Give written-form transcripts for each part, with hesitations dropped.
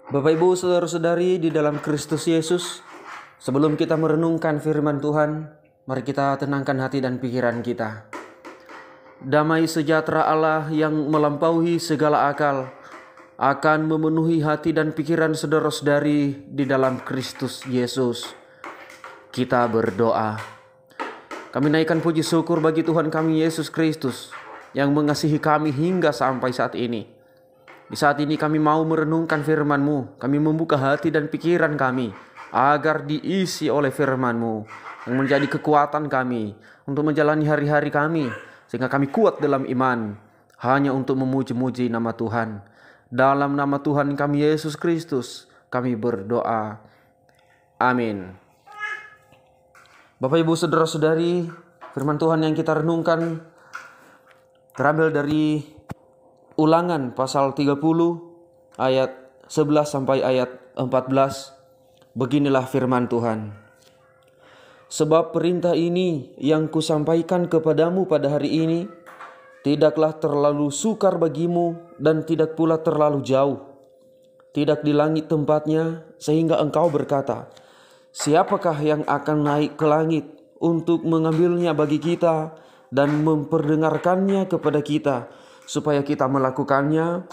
Bapak Ibu saudara-saudari di dalam Kristus Yesus, sebelum kita merenungkan firman Tuhan, mari kita tenangkan hati dan pikiran kita. Damai sejahtera Allah yang melampaui segala akal akan memenuhi hati dan pikiran saudara-saudari di dalam Kristus Yesus. Kita berdoa. Kami naikkan puji syukur bagi Tuhan kami Yesus Kristus yang mengasihi kami hingga sampai saat ini. Di saat ini kami mau merenungkan firman-Mu. Kami membuka hati dan pikiran kami agar diisi oleh firman-Mu yang menjadi kekuatan kami untuk menjalani hari-hari kami, sehingga kami kuat dalam iman hanya untuk memuji-muji nama Tuhan. Dalam nama Tuhan kami Yesus Kristus kami berdoa. Amin. Bapak Ibu saudara-saudari, firman Tuhan yang kita renungkan terambil dari Ulangan pasal 30 ayat 11 sampai ayat 14. Beginilah firman Tuhan. Sebab perintah ini yang kusampaikan kepadamu pada hari ini tidaklah terlalu sukar bagimu dan tidak pula terlalu jauh. Tidak di langit tempatnya sehingga engkau berkata, siapakah yang akan naik ke langit untuk mengambilnya bagi kita dan memperdengarkannya kepada kita, supaya kita melakukannya.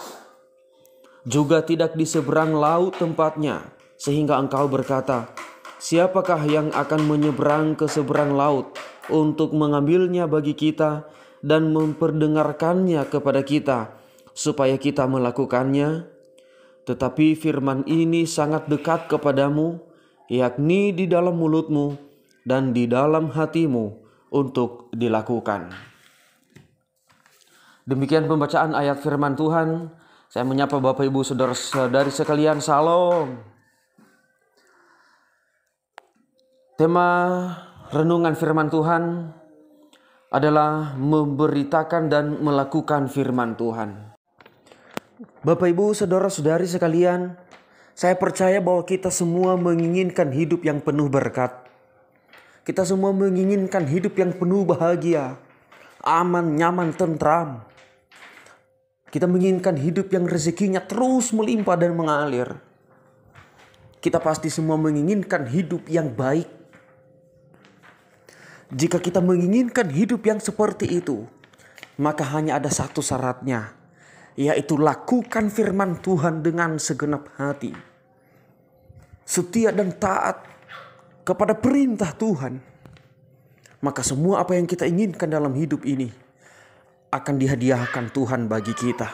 Juga tidak di seberang laut tempatnya, sehingga engkau berkata, siapakah yang akan menyeberang ke seberang laut untuk mengambilnya bagi kita dan memperdengarkannya kepada kita, supaya kita melakukannya. Tetapi firman ini sangat dekat kepadamu, yakni di dalam mulutmu dan di dalam hatimu untuk dilakukan. Demikian pembacaan ayat firman Tuhan. Saya menyapa Bapak Ibu saudara-saudari sekalian, Salam. Tema renungan firman Tuhan adalah memberitakan dan melakukan firman Tuhan. Bapak Ibu saudara-saudari sekalian, saya percaya bahwa kita semua menginginkan hidup yang penuh berkat. Kita semua menginginkan hidup yang penuh bahagia, aman, nyaman, tentram. Kita menginginkan hidup yang rezekinya terus melimpah dan mengalir. Kita pasti semua menginginkan hidup yang baik. Jika kita menginginkan hidup yang seperti itu, maka hanya ada satu syaratnya, yaitu lakukan firman Tuhan dengan segenap hati. Setia dan taat kepada perintah Tuhan. Maka semua apa yang kita inginkan dalam hidup ini akan dihadiahkan Tuhan bagi kita.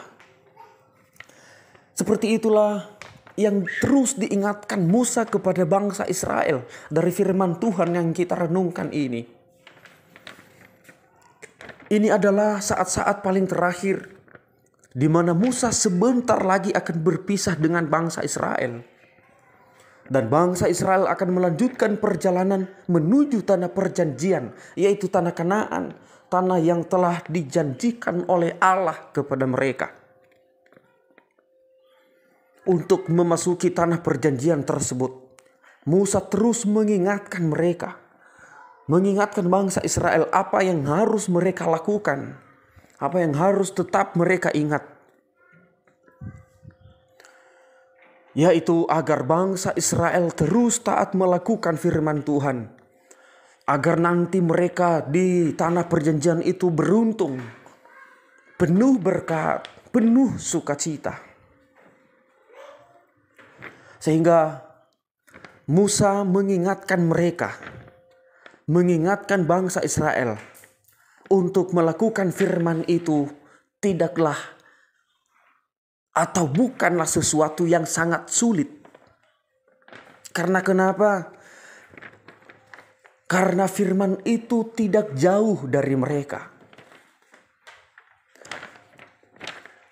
Seperti itulah yang terus diingatkan Musa kepada bangsa Israel dari firman Tuhan yang kita renungkan ini. Ini adalah saat-saat paling terakhir di mana Musa sebentar lagi akan berpisah dengan bangsa Israel. Dan bangsa Israel akan melanjutkan perjalanan menuju tanah perjanjian, yaitu tanah Kanaan, tanah yang telah dijanjikan oleh Allah kepada mereka. Untuk memasuki tanah perjanjian tersebut, Musa terus mengingatkan mereka, mengingatkan bangsa Israel apa yang harus mereka lakukan, apa yang harus tetap mereka ingat, yaitu agar bangsa Israel terus taat melakukan firman Tuhan, agar nanti mereka di tanah perjanjian itu beruntung, penuh berkat, penuh sukacita. Sehingga Musa mengingatkan mereka, mengingatkan bangsa Israel untuk melakukan firman itu tidaklah atau bukanlah sesuatu yang sangat sulit. Karena kenapa? Karena firman itu tidak jauh dari mereka.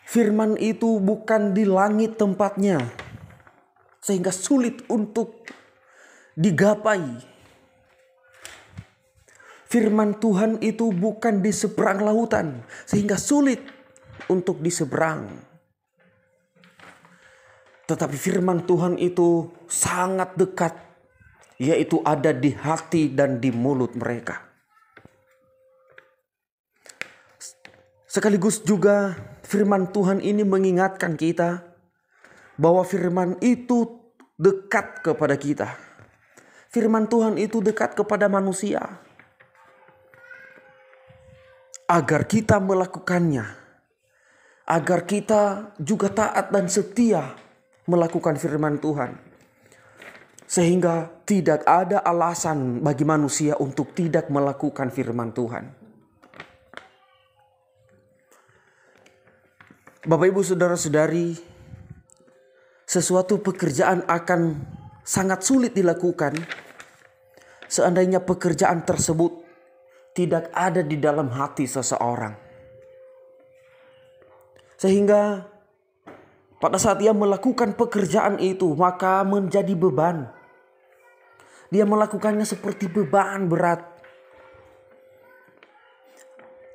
Firman itu bukan di langit tempatnya, sehingga sulit untuk digapai. Firman Tuhan itu bukan di seberang lautan, sehingga sulit untuk diseberang. Tetapi firman Tuhan itu sangat dekat, yaitu ada di hati dan di mulut mereka. Sekaligus juga firman Tuhan ini mengingatkan kita bahwa firman itu dekat kepada kita. Firman Tuhan itu dekat kepada manusia. Agar kita melakukannya. Agar kita juga taat dan setia melakukan firman Tuhan. Sehingga tidak ada alasan bagi manusia untuk tidak melakukan firman Tuhan. Bapak, Ibu, Saudara-saudari, sesuatu pekerjaan akan sangat sulit dilakukan seandainya pekerjaan tersebut tidak ada di dalam hati seseorang. Sehingga pada saat ia melakukan pekerjaan itu, maka menjadi beban. Dia melakukannya seperti beban berat.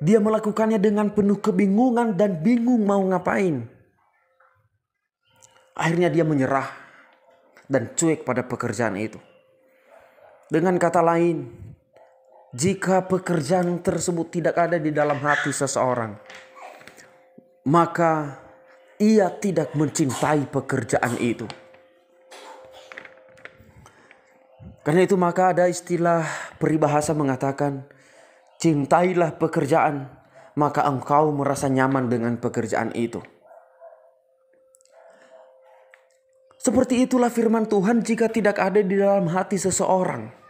Dia melakukannya dengan penuh kebingungan dan bingung mau ngapain. Akhirnya dia menyerah dan cuek pada pekerjaan itu. Dengan kata lain, jika pekerjaan tersebut tidak ada di dalam hati seseorang, maka ia tidak mencintai pekerjaan itu. Karena itu maka ada istilah peribahasa mengatakan, cintailah pekerjaan, maka engkau merasa nyaman dengan pekerjaan itu. Seperti itulah firman Tuhan jika tidak ada di dalam hati seseorang.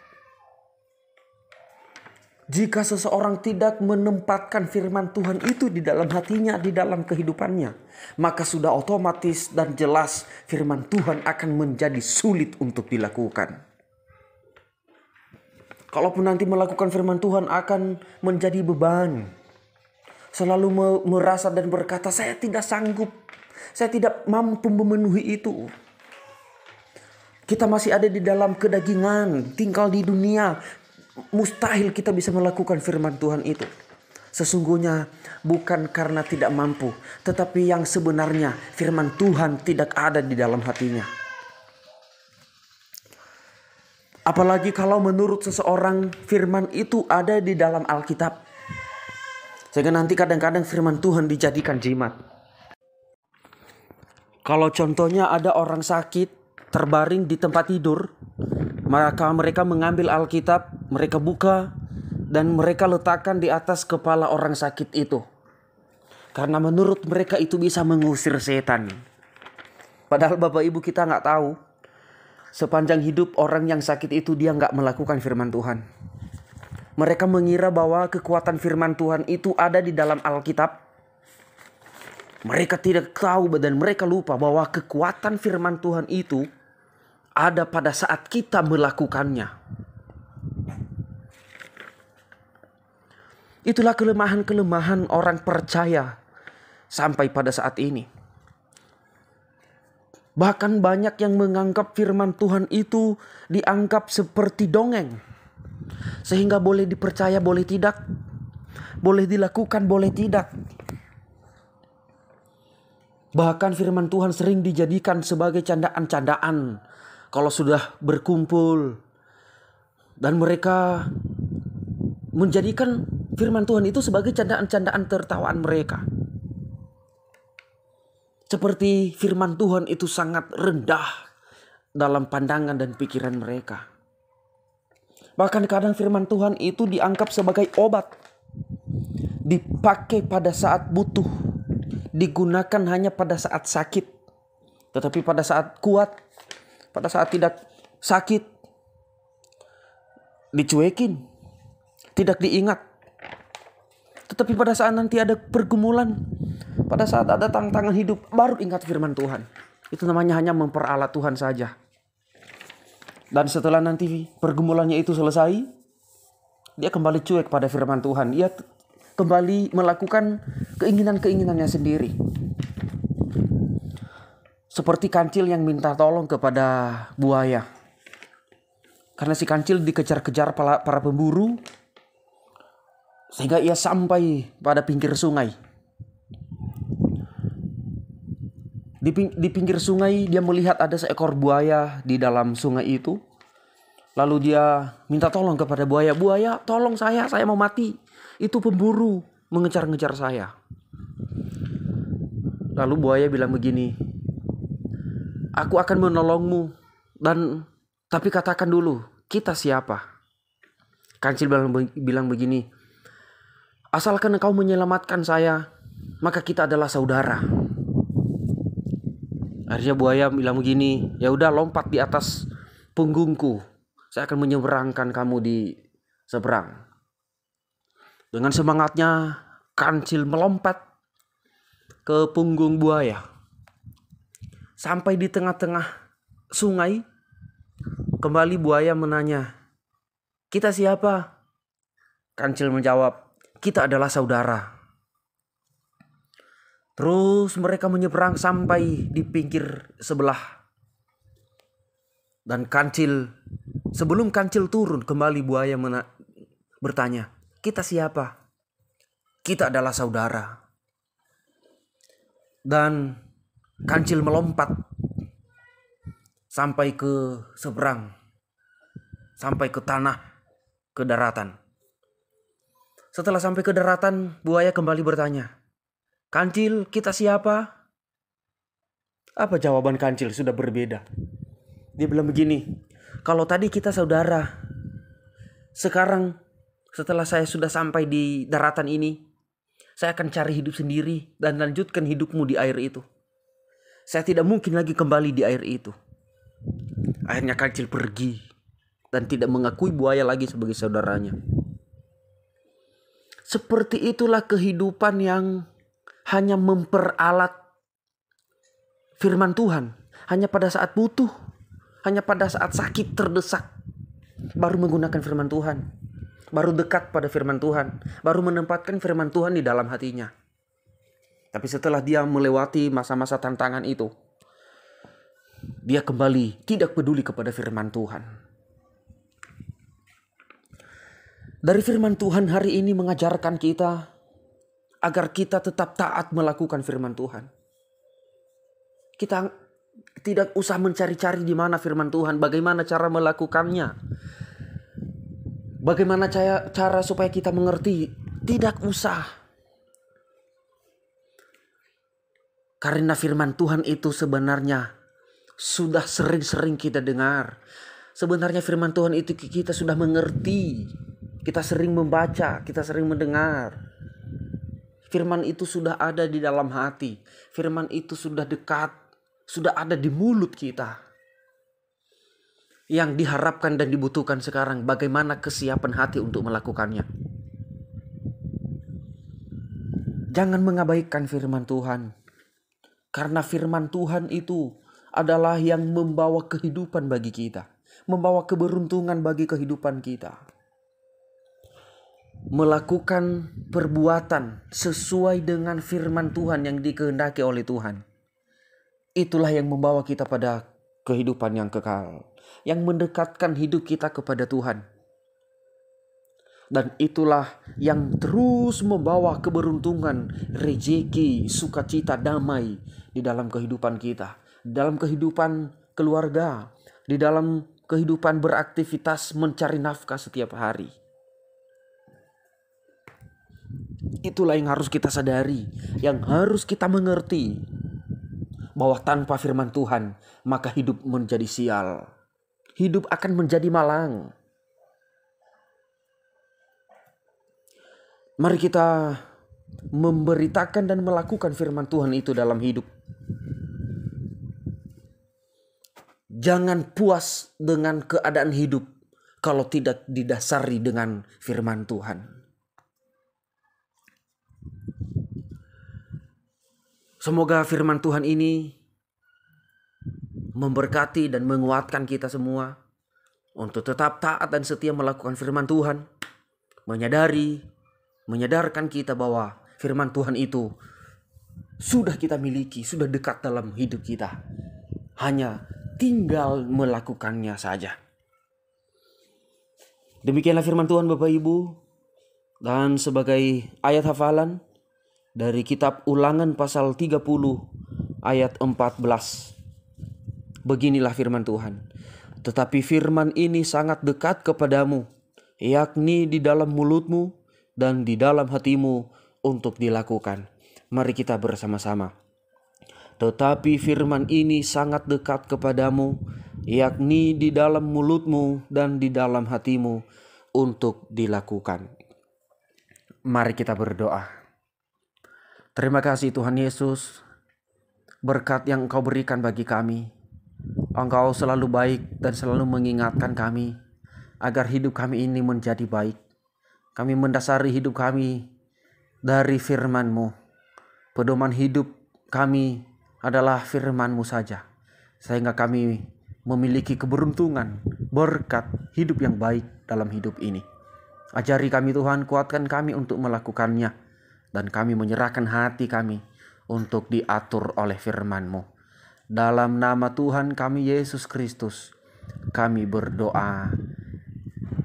Jika seseorang tidak menempatkan firman Tuhan itu di dalam hatinya, di dalam kehidupannya, maka sudah otomatis dan jelas firman Tuhan akan menjadi sulit untuk dilakukan. Kalaupun nanti melakukan firman Tuhan akan menjadi beban. Selalu merasa dan berkata, saya tidak sanggup. Saya tidak mampu memenuhi itu. Kita masih ada di dalam kedagingan, tinggal di dunia. Mustahil kita bisa melakukan firman Tuhan itu. Sesungguhnya bukan karena tidak mampu, tetapi yang sebenarnya firman Tuhan tidak ada di dalam hatinya. Apalagi kalau menurut seseorang firman itu ada di dalam Alkitab. Sehingga nanti kadang-kadang firman Tuhan dijadikan jimat. Kalau contohnya ada orang sakit terbaring di tempat tidur, maka mereka mengambil Alkitab, mereka buka dan mereka letakkan di atas kepala orang sakit itu. Karena menurut mereka itu bisa mengusir setan. Padahal Bapak Ibu kita nggak tahu. Sepanjang hidup orang yang sakit itu dia nggak melakukan firman Tuhan. Mereka mengira bahwa kekuatan firman Tuhan itu ada di dalam Alkitab. Mereka tidak tahu dan mereka lupa bahwa kekuatan firman Tuhan itu ada pada saat kita melakukannya. Itulah kelemahan-kelemahan orang percaya sampai pada saat ini. Bahkan banyak yang menganggap firman Tuhan itu dianggap seperti dongeng. Sehingga boleh dipercaya, boleh tidak. Boleh dilakukan, boleh tidak. Bahkan firman Tuhan sering dijadikan sebagai candaan-candaan. Kalau sudah berkumpul. Dan mereka menjadikan firman Tuhan itu sebagai candaan-candaan tertawaan mereka. Seperti firman Tuhan itu sangat rendah dalam pandangan dan pikiran mereka. Bahkan kadang firman Tuhan itu dianggap sebagai obat. Dipakai pada saat butuh. Digunakan hanya pada saat sakit. Tetapi pada saat kuat, pada saat tidak sakit, dicuekin. Tidak diingat. Tetapi pada saat nanti ada pergumulan, pada saat ada tantangan hidup, baru ingat firman Tuhan. Itu namanya hanya memperalat Tuhan saja. Dan setelah nanti pergumulannya itu selesai, dia kembali cuek pada firman Tuhan. Dia kembali melakukan keinginan-keinginannya sendiri. Seperti kancil yang minta tolong kepada buaya. Karena si kancil dikejar-kejar para pemburu, sehingga ia sampai pada pinggir sungai. Di pinggir sungai dia melihat ada seekor buaya di dalam sungai itu. Lalu dia minta tolong kepada buaya. Buaya, tolong saya mau mati. Itu pemburu mengejar-ngejar saya. Lalu buaya bilang begini, Aku akan menolongmu. Tapi katakan dulu, kita siapa? Kancil bilang begini, asalkan engkau menyelamatkan saya, maka kita adalah saudara. Akhirnya buaya bilang begini, ya udah lompat di atas punggungku, saya akan menyeberangkan kamu di seberang. Dengan semangatnya kancil melompat ke punggung buaya. Sampai di tengah-tengah sungai, kembali buaya menanya, kita siapa? Kancil menjawab, kita adalah saudara. Terus mereka menyeberang sampai di pinggir sebelah. Dan sebelum kancil turun, kembali buaya bertanya, kita siapa? Kita adalah saudara. Dan kancil melompat sampai ke seberang, sampai ke tanah, ke daratan. Setelah sampai ke daratan, buaya kembali bertanya, kancil, kita siapa? Apa jawaban kancil? Sudah berbeda. Dia bilang begini, kalau tadi kita saudara, sekarang setelah saya sudah sampai di daratan ini, saya akan cari hidup sendiri dan lanjutkan hidupmu di air itu. Saya tidak mungkin lagi kembali di air itu. Akhirnya kancil pergi dan tidak mengakui buaya lagi sebagai saudaranya. Seperti itulah kehidupan yang hanya memperalat firman Tuhan. Hanya pada saat butuh, hanya pada saat sakit terdesak, baru menggunakan firman Tuhan. Baru dekat pada firman Tuhan, baru menempatkan firman Tuhan di dalam hatinya. Tapi setelah dia melewati masa-masa tantangan itu, dia kembali tidak peduli kepada firman Tuhan. Dari firman Tuhan hari ini mengajarkan kita agar kita tetap taat melakukan firman Tuhan. Kita tidak usah mencari-cari di mana firman Tuhan, bagaimana cara melakukannya. Bagaimana cara supaya kita mengerti? Tidak usah. Karena firman Tuhan itu sebenarnya sudah sering-sering kita dengar. Sebenarnya firman Tuhan itu kita sudah mengerti. Kita sering membaca, kita sering mendengar. Firman itu sudah ada di dalam hati. Firman itu sudah dekat, sudah ada di mulut kita. Yang diharapkan dan dibutuhkan sekarang, bagaimana kesiapan hati untuk melakukannya. Jangan mengabaikan firman Tuhan. Karena firman Tuhan itu adalah yang membawa kehidupan bagi kita. Membawa keberuntungan bagi kehidupan kita. Melakukan perbuatan sesuai dengan firman Tuhan yang dikehendaki oleh Tuhan. Itulah yang membawa kita pada kehidupan yang kekal. Yang mendekatkan hidup kita kepada Tuhan. Dan itulah yang terus membawa keberuntungan, rezeki, sukacita, damai di dalam kehidupan kita. Dalam kehidupan keluarga. Di dalam kehidupan beraktivitas mencari nafkah setiap hari. Itulah yang harus kita sadari. Yang harus kita mengerti. Bahwa tanpa firman Tuhan, maka hidup menjadi sial. Hidup akan menjadi malang. Mari kita memberitakan dan melakukan firman Tuhan itu dalam hidup. Jangan puas dengan keadaan hidup kalau tidak didasari dengan firman Tuhan. Semoga firman Tuhan ini memberkati dan menguatkan kita semua untuk tetap taat dan setia melakukan firman Tuhan. Menyadarkan kita bahwa firman Tuhan itu sudah kita miliki, sudah dekat dalam hidup kita. Hanya tinggal melakukannya saja. Demikianlah firman Tuhan Bapak Ibu. Dan sebagai ayat hafalan dari kitab Ulangan pasal 30 ayat 14. Beginilah firman Tuhan. Tetapi firman ini sangat dekat kepadamu, yakni di dalam mulutmu dan di dalam hatimu untuk dilakukan. Mari kita bersama-sama. tetapi firman ini sangat dekat kepadamu, yakni di dalam mulutmu dan di dalam hatimu untuk dilakukan. Mari kita berdoa. Terima kasih Tuhan Yesus, berkat yang Engkau berikan bagi kami. Engkau selalu baik dan selalu mengingatkan kami agar hidup kami ini menjadi baik. Kami mendasari hidup kami dari firman-Mu. Pedoman hidup kami adalah firman-Mu saja, sehingga kami memiliki keberuntungan, berkat hidup yang baik dalam hidup ini. Ajari kami Tuhan, kuatkan kami untuk melakukannya, dan kami menyerahkan hati kami untuk diatur oleh firman-Mu. Dalam nama Tuhan kami Yesus Kristus, kami berdoa.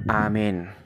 Amin.